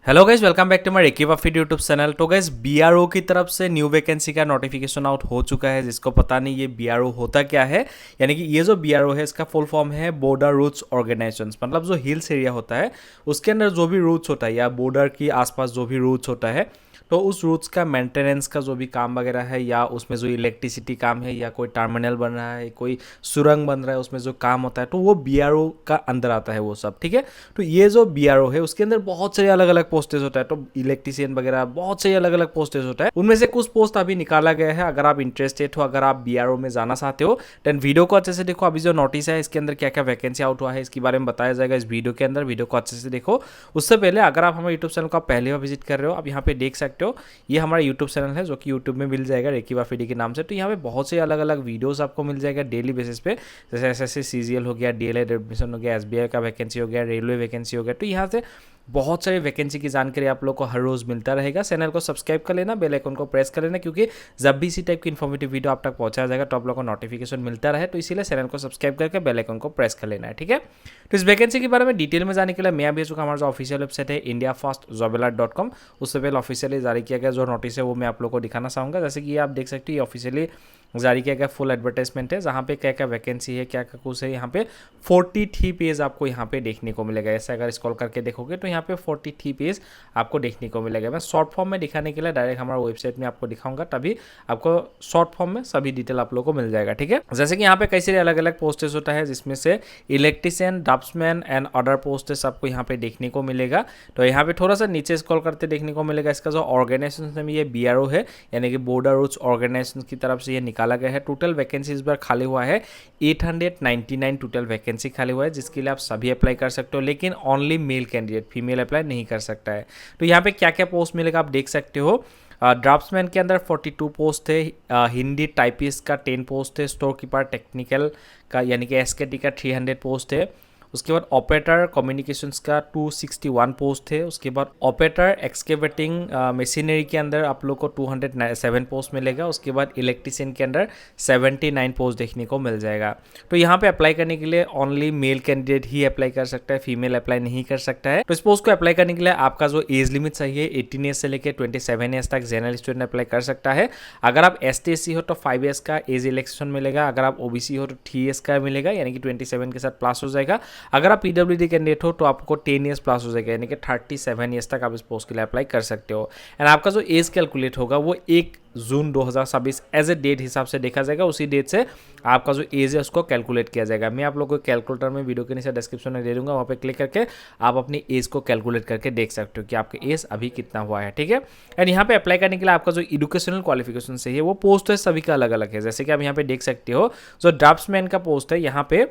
Hello guys, welcome back to my रेकी वाफिड YouTube channel. तो गाइज बीआरओ की तरफ से न्यू वैकेंसी का नोटिफिकेशन आउट हो चुका है। जिसको पता नहीं ये बीआरओ होता क्या है, यानी कि ये जो बीआरओ है इसका फुल फॉर्म है बॉर्डर रूट्स ऑर्गेनाइजेशंस। मतलब जो हिल्स एरिया होता है उसके अंदर जो भी रूट्स होता है या बॉर्डर के आसपास जो भी रूट्स होता है, तो उस रूट्स का मेंटेनेंस का जो भी काम वगैरह है, या उसमें जो इलेक्ट्रिसिटी काम है, या कोई टर्मिनल बन रहा है, कोई सुरंग बन रहा है, उसमें जो काम होता है, तो वो बीआरओ का अंदर आता है वो सब। ठीक है, तो ये जो बीआरओ है उसके अंदर बहुत सारे अलग अलग पोस्टेज होता है। तो इलेक्ट्रिशियन वगैरह बहुत सारे अलग अलग पोस्टेज होता है। उनमें से कुछ पोस्ट अभी निकाला गया है। अगर आप इंटरेस्टेड हो, अगर आप बीआरओ में जाना चाहते हो, देन वीडियो को अच्छे से देखो। अभी जो नोटिस है इसके अंदर क्या क्या वैकेंसी आउट हुआ है इसके बारे में बताया जाएगा इस वीडियो के अंदर। वीडियो को अच्छे से देखो। उससे पहले अगर आप हमारे यूट्यूब चैनल को पहले बार विजिट कर रहे हो, आप यहाँ पे देख सकते हो, ये हमारा यूट्यूब चैनल है जो कि यूट्यूब में मिल जाएगा रेकी वाफिडी के नाम से। तो यहाँ पे बहुत से अलग अलग वीडियोस आपको मिल जाएगा डेली बेसिस पे, जैसे एसएससी सीजीएल हो गया, डीएलएड एडमिशन हो गया, एसबीआई का वैकेंसी हो गया, रेलवे वैकेंसी हो गया। तो यहाँ से बहुत सारी वैकेंसी की जानकारी आप लोग को हर रोज़ मिलता रहेगा। चैनल को सब्सक्राइब कर लेना, बेल आइकन को प्रेस कर लेना, क्योंकि जब भी इसी टाइप की इन्फॉर्मेटिव वीडियो आप तक पहुंचाया जाएगा तो आप लोग को नोटिफिकेशन मिलता रहे। तो इसीलिए चैनल को सब्सक्राइब करके बेल आइकन को प्रेस कर लेना है। ठीक है, तो इस वैकेंसी के बारे में डिटेल में जाने के लिए मैं भी चुका हमारा जो ऑफिशियल वेबसाइट है indiafastjobalert.com, उससे पहले ऑफिशियली जारी किया गया जो नोटिस है वो मैं आप लोग को दिखाना चाहूँगा। जैसे कि आप देख सकते हो, ये ऑफिशियली जारी किया गया फुल एडवर्टाइजमेंट है, जहाँ पे क्या क्या वैकेंसी है, क्या क्या कुछ है। यहाँ पे 43 पेज आपको यहाँ पे देखने को मिलेगा। ऐसे अगर स्क्रॉल करके देखोगे तो यहाँ पे 43 पेज आपको देखने को मिलेगा। मैं शॉर्ट फॉर्म में दिखाने के लिए डायरेक्ट हमारा वेबसाइट में आपको दिखाऊंगा, तभी आपको शॉर्ट फॉर्म में सभी डिटेल आप लोगों को मिल जाएगा। ठीक है, जैसे कि यहाँ पे कई सारे अलग अलग पोस्टेज होता है, जिसमें से electrician, draughtsman and other postage आपको यहाँ पे देखने को मिलेगा। तो यहाँ पे थोड़ा सा नीचे स्क्रॉल करते देखने को मिलेगा इसका जो ऑर्गेनाइजेशन में ये बीआरओ है, यानी कि बॉर्डर रूट्स ऑर्गेनाइजेशन की तरफ से ये निकाला गया है। टोटल वैकेंसी इस बार खाली हुआ है 899 टोटल वैकेंसी खाली हुआ है, जिसके लिए आप सभी अप्लाई कर सकते हो, लेकिन only male candidate, female apply नहीं कर सकता है। तो यहाँ पे क्या क्या पोस्ट मिलेगा आप देख सकते हो। ड्राफ्ट्समैन के अंदर 42 पोस्ट थे, हिंदी टाइपिस्ट का 10 पोस्ट थे, स्टोर कीपर टेक्निकल का यानी कि एसकेटी का 300 पोस्ट थे। उसके बाद ऑपरेटर कम्युनिकेशंस का 261 पोस्ट थे। उसके बाद ऑपरेटर एक्सकेवेटिंग मशीनरी के अंदर आप लोग को 207 पोस्ट मिलेगा। उसके बाद इलेक्ट्रिशियन के अंदर 79 पोस्ट देखने को मिल जाएगा। तो यहाँ पे अप्लाई करने के लिए ओनली मेल कैंडिडेट ही अप्लाई कर सकता है, फीमेल अप्लाई नहीं कर सकता है। तो इस पोस्ट को अप्लाई करने के लिए आपका जो एज लिमिट चाहिए 18 ईयर्स से लेकर 27 ईयर्स तक जनरल स्टूडेंट अप्लाई कर सकता है। अगर आप ST/SC हो तो 5 ईयर्स का एज रिलैक्सेशन मिलेगा। अगर आप OBC हो तो 3 ईयर्स का मिलेगा, यानी कि 27 के साथ प्लस हो जाएगा। अगर आप PWD कैंडिडेट हो तो आपको 10 ईयर्स प्लस हो जाएगा, यानी कि 37 ईयर्स तक आप इस पोस्ट के लिए अप्लाई कर सकते हो। एंड आपका जो एज कैलकुलेट होगा वो 1 जून 2026 एज ए डेट हिसाब से देखा जाएगा। उसी डेट से आपका जो एज है उसको कैलकुलेट किया जाएगा। मैं आप लोगों को कैलकुलेटर में वीडियो के नीचे डिस्क्रिप्शन में दे दूंगा, वहाँ पे क्लिक करके आप अपनी एज को कैलकुलेट करके देख सकते हो कि आपके एज अभी कितना हुआ है। ठीक है, एंड यहाँ पे अप्लाई करने के लिए आपका जो एजुकेशनल क्वालिफिकेशन चाहिए वो पोस्ट है सभी का अलग अलग है। जैसे कि आप यहाँ पे देख सकते हो, जो ड्राफ्ट्समैन का पोस्ट है यहाँ पे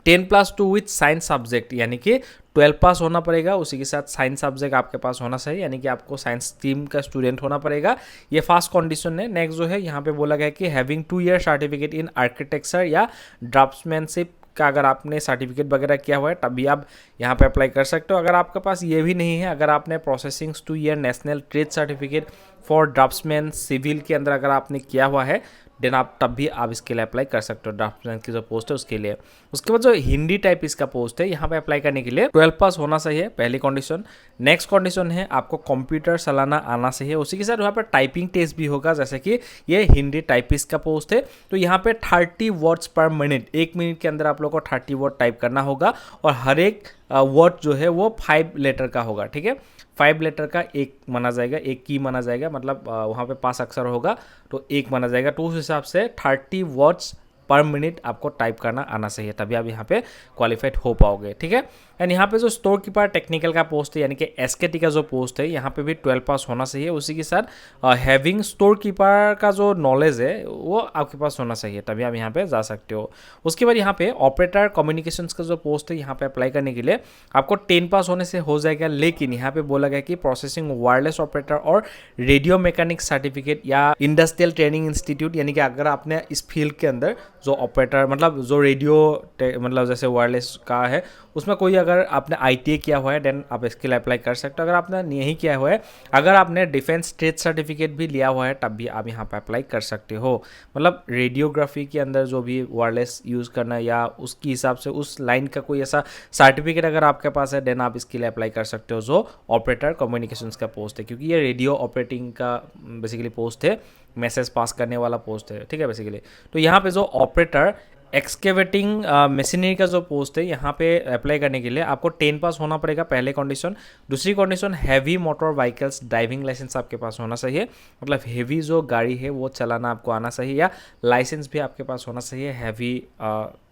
10+2 विथ साइंस सब्जेक्ट, यानी कि 12 पास होना पड़ेगा, उसी के साथ साइंस सब्जेक्ट आपके पास होना चाहिए, यानी कि आपको साइंस स्ट्रीम का स्टूडेंट होना पड़ेगा। ये फर्स्ट कंडीशन है। नेक्स्ट जो है यहाँ पे बोला गया कि having 2 year certificate in architecture या ड्राफ्ट्समैनशिप का अगर आपने सर्टिफिकेट वगैरह किया हुआ है तभी आप यहाँ पे अप्लाई कर सकते हो। अगर आपके पास ये भी नहीं है, अगर आपने processing 2 year national trade certificate for draftsman civil के अंदर अगर आपने किया हुआ है, देन आप तब भी आप इसके लिए अप्लाई कर सकते हो, ड्राफ्ट्समैन की जो पोस्ट है उसके लिए। उसके बाद जो हिंदी टाइप इसका पोस्ट है, यहाँ पे अप्लाई करने के लिए 12 पास होना चाहिए, पहली कंडीशन। नेक्स्ट कंडीशन है आपको कंप्यूटर चलाना आना चाहिए। उसी के साथ यहाँ पर टाइपिंग टेस्ट भी होगा, जैसे कि ये हिंदी टाइपिस्ट का पोस्ट है। तो यहाँ पे 30 वर्ड्स पर मिनट, 1 मिनट के अंदर आप लोग को 30 वर्ड टाइप करना होगा, और हर एक वर्ड जो है वो 5 लेटर का होगा। ठीक है, 5 लेटर का एक माना जाएगा, एक की माना जाएगा, मतलब वहाँ पे 5 अक्षर होगा तो एक माना जाएगा। तो उस हिसाब से 30 वर्ड्स पर मिनट आपको टाइप करना आना चाहिए, तभी आप यहाँ पे क्वालिफाइड हो पाओगे। ठीक है, एंड यहाँ पे जो स्टोर कीपर टेक्निकल का पोस्ट है, यानी कि SKT का जो पोस्ट है, यहाँ पे भी 12 पास होना चाहिए। उसी के साथ हैविंग स्टोर कीपर का जो नॉलेज है वो आपके पास होना चाहिए, तभी आप यहाँ पे जा सकते हो। उसके बाद यहाँ पे ऑपरेटर कम्युनिकेशंस का जो पोस्ट है, यहाँ पे अप्लाई करने के लिए आपको 10 पास होने से हो जाएगा, लेकिन यहाँ पे बोला गया कि प्रोसेसिंग वायरलेस ऑपरेटर और रेडियो मैकेनिक सर्टिफिकेट या इंडस्ट्रियल ट्रेनिंग इंस्टीट्यूट, यानी कि अगर आपने इस फील्ड के अंदर जो ऑपरेटर मतलब जो रेडियो मतलब जैसे वायरलेस का है उसमें कोई अगर आपने ITA किया हुआ है देन आप इसके लिए अप्लाई कर सकते हो। अगर आपने नहीं किया हुआ है, अगर आपने डिफेंस ट्रेड सर्टिफिकेट भी लिया हुआ है तब भी आप यहाँ पर अप्लाई कर सकते हो। मतलब रेडियोग्राफी के अंदर जो भी वायरलेस यूज़ करना या उसके हिसाब से उस लाइन का कोई ऐसा सर्टिफिकेट अगर आपके पास है देन आप इसके लिए अप्लाई कर सकते हो, जो ऑपरेटर कम्युनिकेशंस का पोस्ट है, क्योंकि ये रेडियो ऑपरेटिंग का बेसिकली पोस्ट है, मैसेज पास करने वाला पोस्ट है, ठीक है बेसिकली। तो यहाँ पे जो ऑपरेटर एक्सकेवेटिंग मशीनरी का जो पोस्ट है, यहाँ पे अप्लाई करने के लिए आपको 10 पास होना पड़ेगा, पहले कंडीशन। दूसरी condition, heavy motor vehicles driving licence आपके पास होना चाहिए, मतलब हैवी जो गाड़ी है वो चलाना आपको आना चाहिए, या लाइसेंस भी आपके पास होना चाहिए हैवी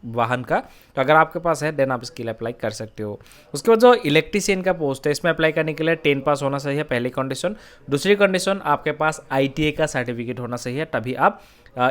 वाहन का। तो अगर आपके पास है देन आप इसके लिए अप्लाई कर सकते हो। उसके बाद जो इलेक्ट्रीशियन का पोस्ट है, इसमें अप्लाई करने के लिए 10 पास होना चाहिए, पहली कंडीशन। दूसरी कंडीशन, आपके पास ITA का सर्टिफिकेट होना चाहिए, तभी आप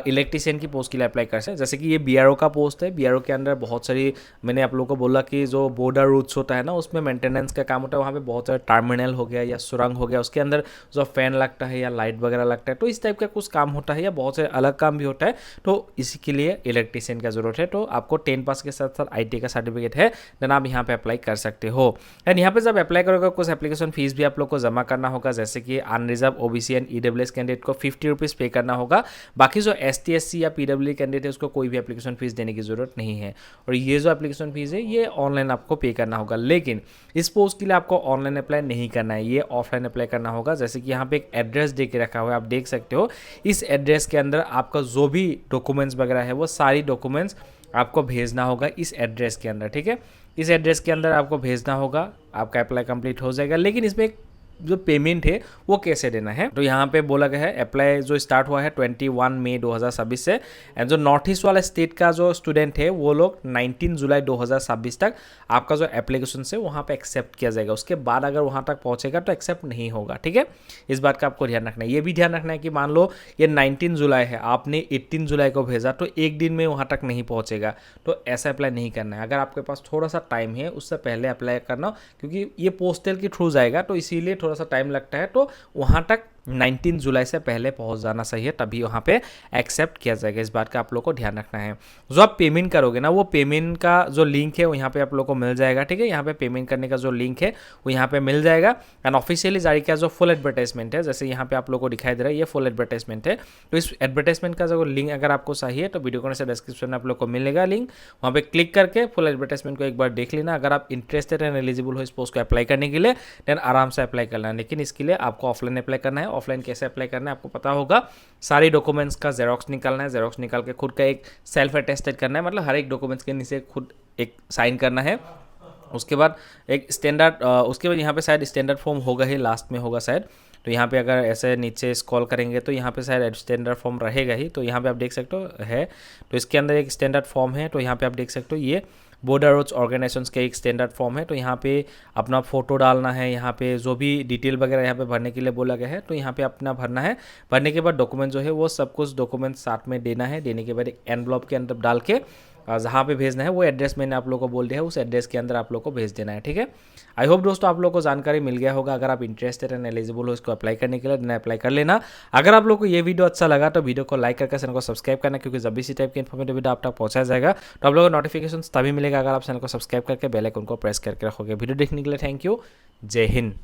इलेक्ट्रीशियन की पोस्ट के लिए अप्लाई कर सकते हैं। जैसे कि ये BRO का पोस्ट है, BRO के अंदर बहुत सारी, मैंने आप लोगों को बोला कि जो बॉर्डर रूट्स होता है ना, उसमें मेंटेनेंस का काम होता है, वहाँ पे बहुत सारे टर्मिनल हो गया या सुरंग हो गया, उसके अंदर जो फैन लगता है या लाइट वगैरह लगता है, तो इस टाइप का कुछ काम होता है या बहुत से अलग काम भी होता है, तो इसी के लिए इलेक्ट्रीशियन का जरूरत है। तो आपको 10 पास के साथ साथ ITA का सर्टिफिकेट है देन आप यहाँ पे अप्लाई कर सकते हो। एंड यहाँ पे जब अप्लाई करोगे कुछ एप्लीकेशन फीस भी आप लोग को जमा करना होगा, जैसे कि unreserved OBC and EWS candidate को 50 रुपीज़ पे करना होगा। बाकी जो ST SC या PWD कैंडिडेट है उसको कोई भी एप्लीकेशन फीस देने की जरूरत नहीं है। और ये जो एप्लीकेशन फीस है ये ऑनलाइन आपको पे करना होगा, लेकिन इस पोस्ट के लिए आपको ऑनलाइन अप्लाई नहीं करना है, ये ऑफलाइन अप्लाई करना होगा। जैसे कि यहाँ पे एक एड्रेस दे के रखा हुआ है, आप देख सकते हो। इस एड्रेस के अंदर आपका जो भी डॉक्यूमेंट्स वगैरह है वो सारी डॉक्यूमेंट्स आपको भेजना होगा इस एड्रेस के अंदर, ठीक है। इस एड्रेस के अंदर आपको भेजना होगा, आपका अप्लाई कंप्लीट हो जाएगा। लेकिन इसमें एक जो पेमेंट है वो कैसे देना है, तो यहाँ पे बोला गया है अप्लाई जो स्टार्ट हुआ है 21 मई 2026 से। एंड जो नॉर्थ ईस्ट वाला स्टेट का जो स्टूडेंट है वो लोग 19 जुलाई 2026 तक आपका जो एप्लीकेशन है वहाँ पे एक्सेप्ट किया जाएगा। उसके बाद अगर वहाँ तक पहुँचेगा तो एक्सेप्ट नहीं होगा, ठीक है। इस बात का आपको ध्यान रखना है। ये भी ध्यान रखना है कि मान लो ये 19 जुलाई है, आपने 18 जुलाई को भेजा, तो एक दिन में वहाँ तक नहीं पहुँचेगा, तो ऐसा अप्लाई नहीं करना है। अगर आपके पास थोड़ा सा टाइम है उससे पहले अप्लाई करना, क्योंकि ये पोस्टल के थ्रू जाएगा तो इसीलिए थोड़ा सा टाइम लगता है। तो वहाँ तक 19 जुलाई से पहले पहुंच जाना चाहिए, तभी वहाँ पे एक्सेप्ट किया जाएगा। इस बात का आप लोग को ध्यान रखना है। जो आप पेमेंट करोगे ना, वो पेमेंट का जो लिंक है वो यहाँ पे आप लोग को मिल जाएगा, ठीक है। यहाँ पे पेमेंट करने का जो लिंक है वो यहाँ पे मिल जाएगा। एंड ऑफिशियली जारी किया जो फुल एडवर्टाइजमेंट है, जैसे यहाँ पे आप लोग को दिखाई दे रहा है, ये फुल एडवर्टाइजमेंट है। तो इस एडवर्टाइजमेंट का जो लिंक अगर आपको चाहिए तो वीडियो को से डिस्क्रिप्शन में आप लोग को मिलेगा लिंक, वहाँ पे क्लिक करके फुल एडवर्टाइजमेंट को एक बार देख लेना। अगर आप इंटरेस्टेड एंड एलिजिबल हो इस पोस्ट को अप्लाई करने के लिए देन आराम से अप्लाई करना है। लेकिन इसके लिए आपको ऑफलाइन अप्लाई करना है। ऑफलाइन कैसे अप्लाई करना है आपको पता होगा। सारी डॉक्यूमेंट्स का जेरोक्स निकालना है, जेरोक्स निकाल के खुद का एक सेल्फ अटेस्टेड करना है, मतलब हर एक डॉक्यूमेंट्स के नीचे खुद एक साइन करना है। उसके बाद एक स्टैंडर्ड, उसके बाद यहाँ पे शायद स्टैंडर्ड फॉर्म होगा ही, लास्ट में होगा शायद। तो यहाँ पे अगर ऐसे नीचे स्क्रॉल करेंगे तो यहाँ पे शायद स्टैंडर्ड फॉर्म रहेगा ही। तो यहाँ पे आप देख सकते हो है, तो इसके अंदर एक स्टैंडर्ड फॉर्म है। तो यहाँ पे आप देख सकते हो ये बॉर्डर रोड्स ऑर्गेनाइजेशंस का एक स्टैंडर्ड फॉर्म है। तो यहाँ पे अपना फोटो डालना है, यहाँ पे जो भी डिटेल वगैरह यहाँ पे भरने के लिए बोला गया है, तो यहाँ पे अपना भरना है। भरने के बाद डॉक्यूमेंट जो है वो सब कुछ डॉक्यूमेंट साथ में देना है। देने के बाद एक एनवलप के अंदर डाल के जहाँ पे भेजना है वो एड्रेस मैंने आप लोगों को बोल दिया है, उस एड्रेस के अंदर आप लोग को भेज देना है, ठीक है। आई होप दोस्तों आप लोग को जानकारी मिल गया होगा। अगर आप इंटरेस्टेड एंड एलिजिबल हो इसको अप्लाई करने के लिए, देन अप्लाई कर लेना। अगर आप लोग को ये वीडियो अच्छा लगा तो वीडियो को लाइक करके चैनल को सब्सक्राइब करना, क्योंकि जब भी इसी टाइप की इन्फॉर्मेटिव वीडियो आप तक पहुंचाया जाएगा तो आप लोगों को नोटिफिकेशन तभी मिलेगा अगर आप चैनल को सब्सक्राइब करके बेल आइकन को प्रेस करके रखोगे। वीडियो देखने के लिए थैंक यू। जय हिंद।